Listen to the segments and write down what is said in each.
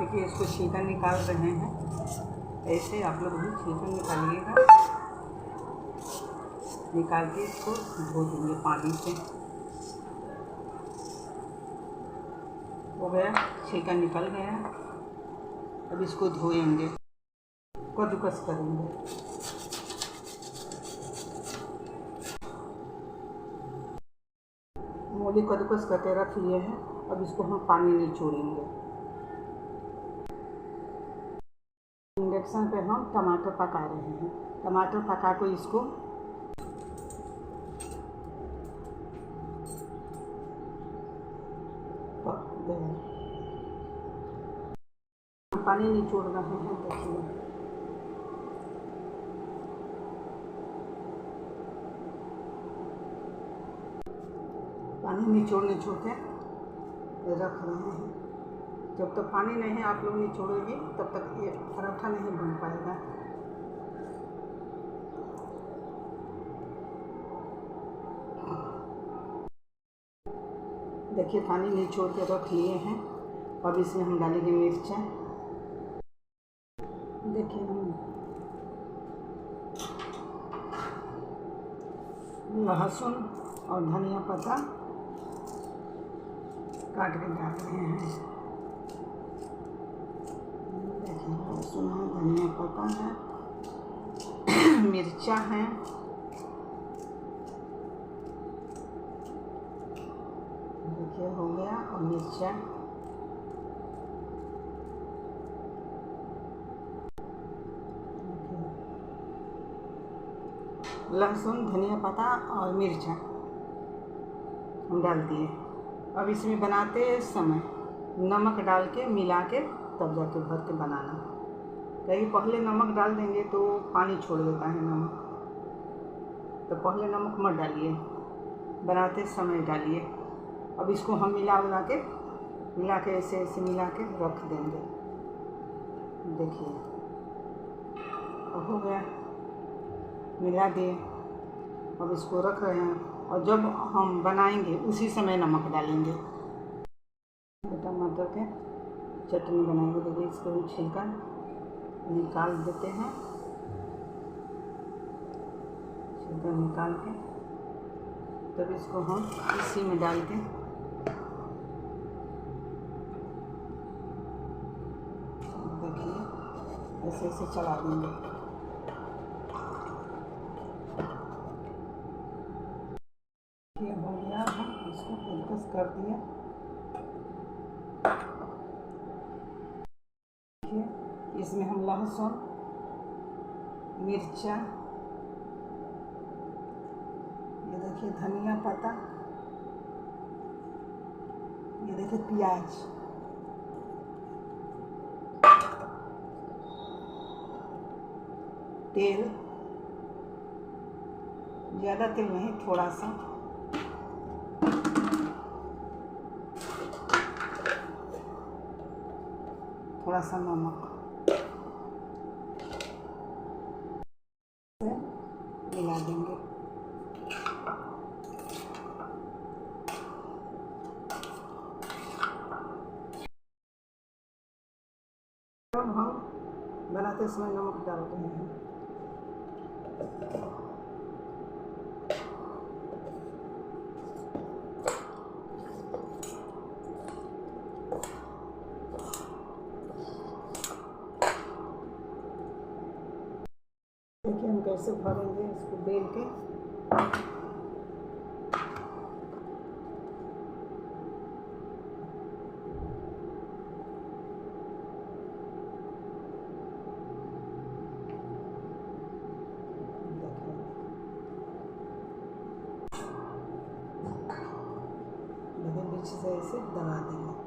देखिए इसको छिलका निकाल रहे हैं। ऐसे आप लोग भी छिलका निकालिएगा। निकाल के इसको धो देंगे पानी से। हो गया, छिलका निकल गया। अब इसको धोएंगे, कद्दूकस करेंगे। मूली कद्दूकस करके रख लिए हैं। अब इसको हम पानी निचोड़ेंगे। इंडक्शन पे हम टमाटर पका रहे हैं। टमाटर पका को इसको पानी निचोड़ रहे हैं। देखिए पानी निचोड़ के रख रहे हैं। जब तक पानी नहीं आप लोग निचोड़ेगी तब तक ये पराठा नहीं बन पाएगा। देखिए पानी निचोड़ के रख लिए हैं। अब इसमें हम डालेंगे मिर्चा। देखिए हम लहसुन और धनिया पत्ता काट के डाल रहे हैं। देखिए लहसुन है, धनिया पत्ता है, मिर्चा है। देखिए हो गया। और मिर्चा लहसुन धनिया पत्ता और मिर्चा हम डाल दिए। अब इसमें बनाते समय नमक डाल के मिला के तब जाके भर के बनाना। कहीं पहले नमक डाल देंगे तो पानी छोड़ देता है नमक, तो पहले नमक मत डालिए, बनाते समय डालिए। अब इसको हम मिला के ऐसे मिला के रख देंगे। देखिए अब हो गया, मिला दिए। अब इसको रख रहे हैं और जब हम बनाएंगे उसी समय नमक डालेंगे। टमाटर के चटनी बनाएंगे। देखिए इसको भी छिलका निकाल देते हैं। छिलका निकाल के तब इसको हम इसी में डाल के देखिए ऐसे चला देंगे। ये हो गया, हम इसको कद्दूकस कर दिए। इसमें हम लहसुन मिर्चा, ये देखिए धनिया पत्ता, ये देखिए प्याज, तेल, ज़्यादा तेल नहीं, थोड़ा सा, थोड़ा सा नमक मिला देंगे। अब हम बनाते समय नमक डालते हैं। देखिए हम कैसे भरेंगे इसको बेल के। देखिए बीच से ऐसे दबा देंगे।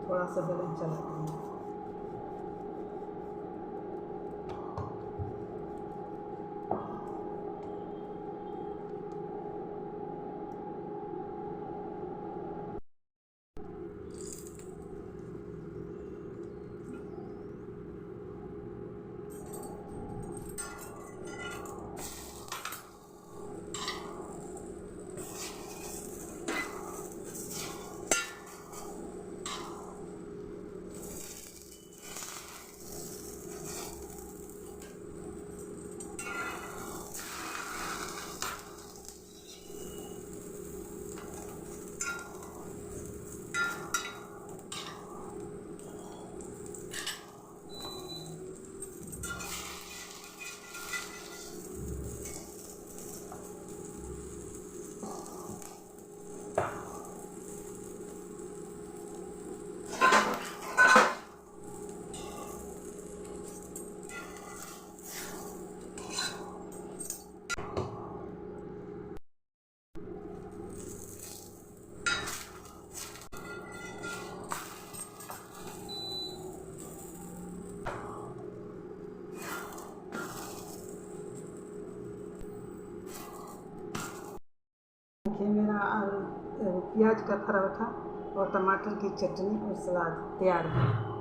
थोड़ा सा बेलन चलाते हैं। प्याज का पराठा और टमाटर की चटनी और सलाद तैयार है।